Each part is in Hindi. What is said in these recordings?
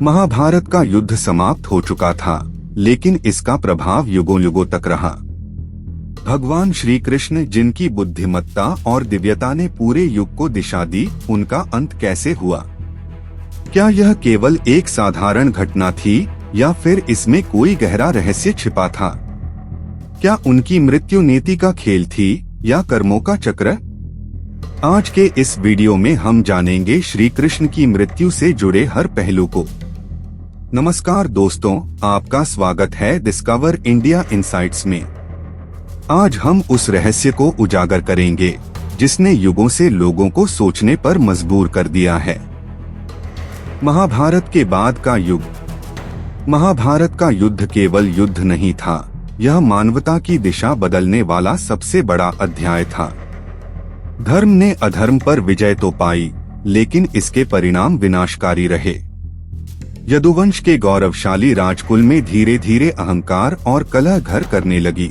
महाभारत का युद्ध समाप्त हो चुका था, लेकिन इसका प्रभाव युगों युगों तक रहा। भगवान श्री कृष्ण, जिनकी बुद्धिमत्ता और दिव्यता ने पूरे युग को दिशा दी, उनका अंत कैसे हुआ? क्या यह केवल एक साधारण घटना थी या फिर इसमें कोई गहरा रहस्य छिपा था? क्या उनकी मृत्यु नीति का खेल थी या कर्मों का चक्र? आज के इस वीडियो में हम जानेंगे श्री कृष्ण की मृत्यु से जुड़े हर पहलू को। नमस्कार दोस्तों, आपका स्वागत है डिस्कवर इंडिया इनसाइट्स में। आज हम उस रहस्य को उजागर करेंगे जिसने युगों से लोगों को सोचने पर मजबूर कर दिया है। महाभारत के बाद का युग। महाभारत का युद्ध केवल युद्ध नहीं था, यह मानवता की दिशा बदलने वाला सबसे बड़ा अध्याय था। धर्म ने अधर्म पर विजय तो पाई, लेकिन इसके परिणाम विनाशकारी रहे। यदुवंश के गौरवशाली राजकुल में धीरे धीरे अहंकार और कलह घर करने लगी।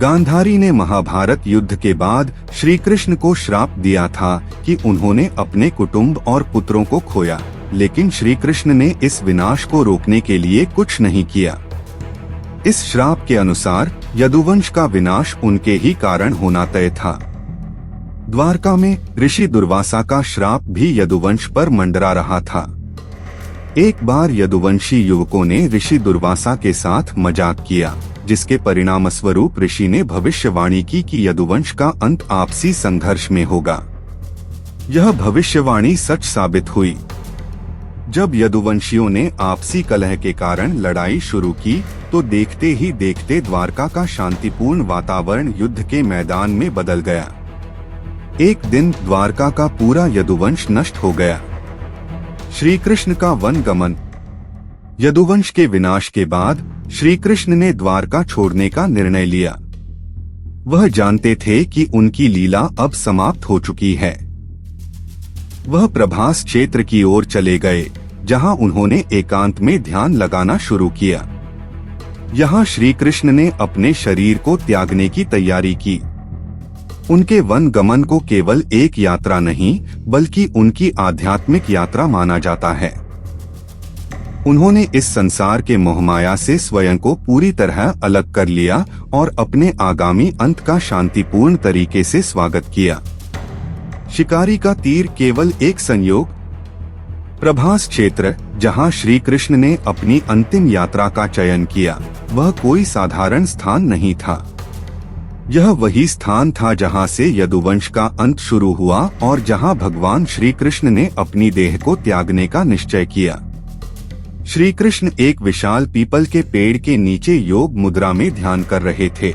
गांधारी ने महाभारत युद्ध के बाद श्री कृष्ण को श्राप दिया था कि उन्होंने अपने कुटुंब और पुत्रों को खोया, लेकिन श्री कृष्ण ने इस विनाश को रोकने के लिए कुछ नहीं किया। इस श्राप के अनुसार यदुवंश का विनाश उनके ही कारण होना तय था। द्वारका में ऋषि दुर्वासा का श्राप भी यदुवंश पर मंडरा रहा था। एक बार यदुवंशी युवकों ने ऋषि दुर्वासा के साथ मजाक किया, जिसके परिणामस्वरूप ऋषि ने भविष्यवाणी की कि यदुवंश का अंत आपसी संघर्ष में होगा। यह भविष्यवाणी सच साबित हुई। जब यदुवंशियों ने आपसी कलह के कारण लड़ाई शुरू की, तो देखते ही देखते द्वारका का शांतिपूर्ण वातावरण युद्ध के मैदान में बदल गया। एक दिन द्वारका का पूरा यदुवंश नष्ट हो गया। श्री कृष्ण का वनगमन। यदुवंश के विनाश के बाद श्री कृष्ण ने द्वारका छोड़ने का निर्णय लिया। वह जानते थे कि उनकी लीला अब समाप्त हो चुकी है। वह प्रभास क्षेत्र की ओर चले गए, जहां उन्होंने एकांत में ध्यान लगाना शुरू किया। यहाँ श्री कृष्ण ने अपने शरीर को त्यागने की तैयारी की। उनके वन गमन को केवल एक यात्रा नहीं, बल्कि उनकी आध्यात्मिक यात्रा माना जाता है। उन्होंने इस संसार के मोहमाया से स्वयं को पूरी तरह अलग कर लिया और अपने आगामी अंत का शांतिपूर्ण तरीके से स्वागत किया। शिकारी का तीर केवल एक संयोग। प्रभास क्षेत्र, जहां श्री कृष्ण ने अपनी अंतिम यात्रा का चयन किया, वह कोई साधारण स्थान नहीं था। यह वही स्थान था जहां से यदुवंश का अंत शुरू हुआ और जहां भगवान श्री कृष्ण ने अपनी देह को त्यागने का निश्चय किया। श्री कृष्ण एक विशाल पीपल के पेड़ के नीचे योग मुद्रा में ध्यान कर रहे थे।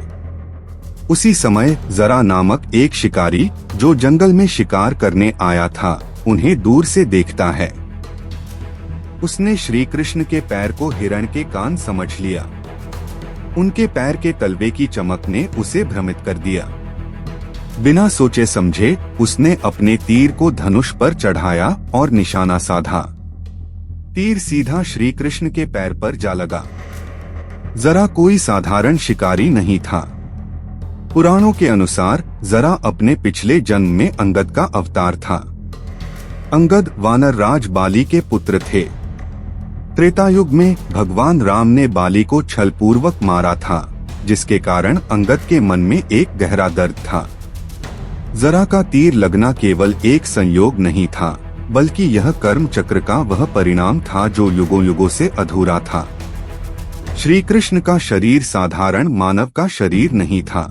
उसी समय जरा नामक एक शिकारी, जो जंगल में शिकार करने आया था, उन्हें दूर से देखता है। उसने श्री कृष्ण के पैर को हिरण के कान समझ लिया। उनके पैर के तलवे की चमक ने उसे भ्रमित कर दिया। बिना सोचे समझे उसने अपने तीर को धनुष पर चढ़ाया और निशाना साधा। तीर सीधा श्री कृष्ण के पैर पर जा लगा। जरा कोई साधारण शिकारी नहीं था। पुराणों के अनुसार जरा अपने पिछले जन्म में अंगद का अवतार था। अंगद वानर राज बाली के पुत्र थे। त्रेता युग में भगवान राम ने बाली को छलपूर्वक मारा था, जिसके कारण अंगद के मन में एक गहरा दर्द था। जरा का तीर लगना केवल एक संयोग नहीं था, बल्कि यह कर्म चक्र का वह परिणाम था जो युगों युगों से अधूरा था। श्री कृष्ण का शरीर साधारण मानव का शरीर नहीं था।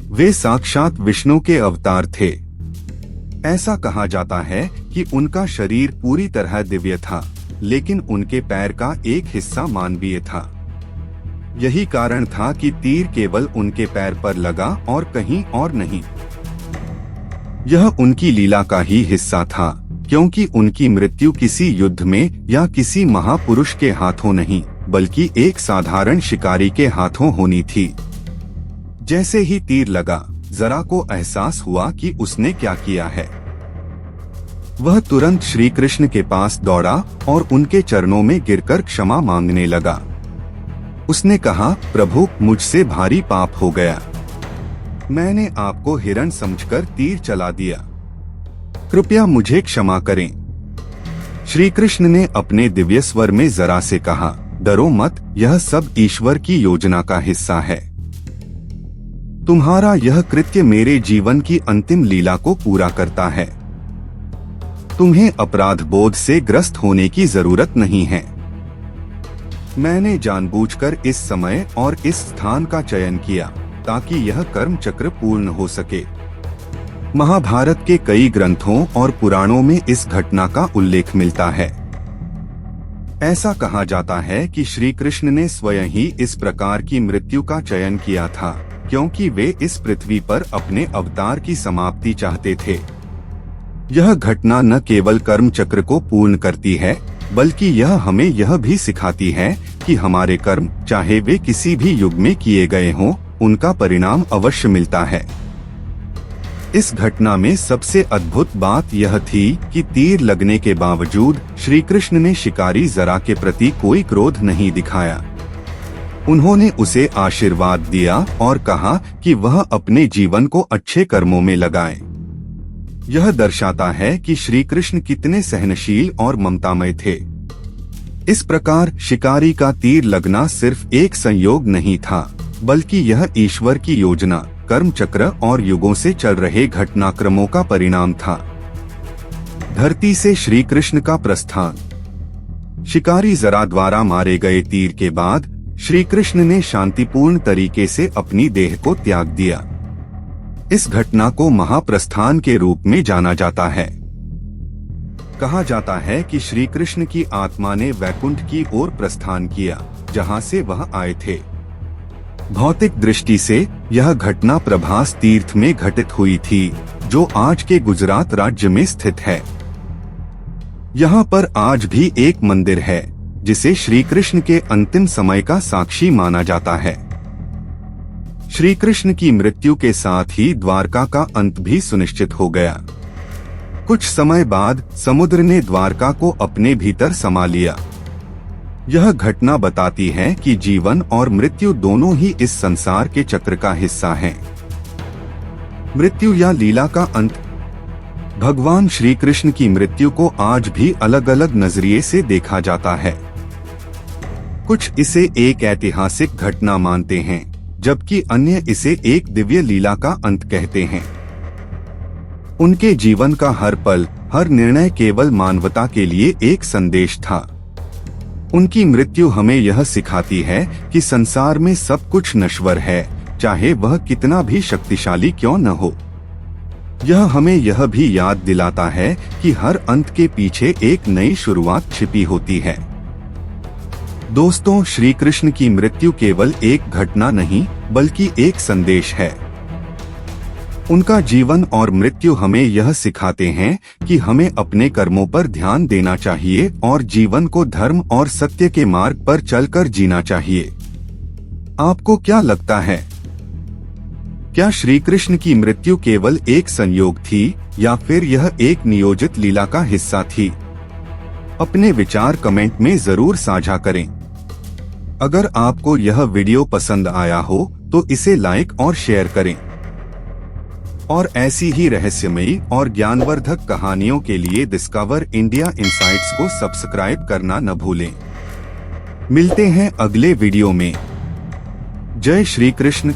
वे साक्षात विष्णु के अवतार थे। ऐसा कहा जाता है कि उनका शरीर पूरी तरह दिव्य था, लेकिन उनके पैर का एक हिस्सा मानवीय था। यही कारण था कि तीर केवल उनके पैर पर लगा और कहीं और नहीं। यह उनकी लीला का ही हिस्सा था, क्योंकि उनकी मृत्यु किसी युद्ध में या किसी महापुरुष के हाथों नहीं, बल्कि एक साधारण शिकारी के हाथों होनी थी। जैसे ही तीर लगा, जरा को एहसास हुआ कि उसने क्या किया है। वह तुरंत श्री कृष्ण के पास दौड़ा और उनके चरणों में गिरकर क्षमा मांगने लगा। उसने कहा, प्रभु, मुझसे भारी पाप हो गया। मैंने आपको हिरण समझकर तीर चला दिया। कृपया मुझे क्षमा करें। श्री कृष्ण ने अपने दिव्य स्वर में जरा से कहा, डरो मत, यह सब ईश्वर की योजना का हिस्सा है। तुम्हारा यह कृत्य मेरे जीवन की अंतिम लीला को पूरा करता है। तुम्हें अपराध बोध से ग्रस्त होने की जरूरत नहीं है। मैंने जानबूझकर इस समय और इस स्थान का चयन किया ताकि यह कर्म चक्र पूर्ण हो सके। महाभारत के कई ग्रंथों और पुराणों में इस घटना का उल्लेख मिलता है। ऐसा कहा जाता है कि श्री कृष्ण ने स्वयं ही इस प्रकार की मृत्यु का चयन किया था, क्योंकि वे इस पृथ्वी पर अपने अवतार की समाप्ति चाहते थे। यह घटना न केवल कर्म चक्र को पूर्ण करती है, बल्कि यह हमें यह भी सिखाती है कि हमारे कर्म, चाहे वे किसी भी युग में किए गए हों, उनका परिणाम अवश्य मिलता है। इस घटना में सबसे अद्भुत बात यह थी कि तीर लगने के बावजूद श्री कृष्ण ने शिकारी जरा के प्रति कोई क्रोध नहीं दिखाया। उन्होंने उसे आशीर्वाद दिया और कहा कि वह अपने जीवन को अच्छे कर्मों में लगाए। यह दर्शाता है कि श्री कृष्ण कितने सहनशील और ममतामय थे। इस प्रकार शिकारी का तीर लगना सिर्फ एक संयोग नहीं था, बल्कि यह ईश्वर की योजना, कर्म चक्र और युगों से चल रहे घटनाक्रमों का परिणाम था। धरती से श्री कृष्ण का प्रस्थान। शिकारी जरा द्वारा मारे गए तीर के बाद श्री कृष्ण ने शांतिपूर्ण तरीके से अपनी देह को त्याग दिया। इस घटना को महाप्रस्थान के रूप में जाना जाता है। कहा जाता है कि श्री कृष्ण की आत्मा ने वैकुंठ की ओर प्रस्थान किया, जहां से वह आए थे। भौतिक दृष्टि से यह घटना प्रभास तीर्थ में घटित हुई थी, जो आज के गुजरात राज्य में स्थित है। यहाँ पर आज भी एक मंदिर है, जिसे श्री कृष्ण के अंतिम समय का साक्षी माना जाता है। श्री कृष्ण की मृत्यु के साथ ही द्वारका का अंत भी सुनिश्चित हो गया। कुछ समय बाद समुद्र ने द्वारका को अपने भीतर समा लिया। यह घटना बताती है कि जीवन और मृत्यु दोनों ही इस संसार के चक्र का हिस्सा हैं। मृत्यु या लीला का अंत। भगवान श्री कृष्ण की मृत्यु को आज भी अलग अलग नजरिए से देखा जाता है। कुछ इसे एक ऐतिहासिक घटना मानते हैं, जबकि अन्य इसे एक दिव्य लीला का अंत कहते हैं। उनके जीवन का हर पल, हर निर्णय केवल मानवता के लिए एक संदेश था। उनकी मृत्यु हमें यह सिखाती है कि संसार में सब कुछ नश्वर है, चाहे वह कितना भी शक्तिशाली क्यों न हो। यह हमें यह भी याद दिलाता है कि हर अंत के पीछे एक नई शुरुआत छिपी होती है। दोस्तों, श्री कृष्ण की मृत्यु केवल एक घटना नहीं, बल्कि एक संदेश है। उनका जीवन और मृत्यु हमें यह सिखाते हैं कि हमें अपने कर्मों पर ध्यान देना चाहिए और जीवन को धर्म और सत्य के मार्ग पर चलकर जीना चाहिए। आपको क्या लगता है? क्या श्री कृष्ण की मृत्यु केवल एक संयोग थी या फिर यह एक नियोजित लीला का हिस्सा थी? अपने विचार कमेंट में जरूर साझा करें। अगर आपको यह वीडियो पसंद आया हो तो इसे लाइक और शेयर करें। और ऐसी ही रहस्यमयी और ज्ञानवर्धक कहानियों के लिए डिस्कवर इंडिया इनसाइट्स को सब्सक्राइब करना न भूलें। मिलते हैं अगले वीडियो में। जय श्री कृष्ण।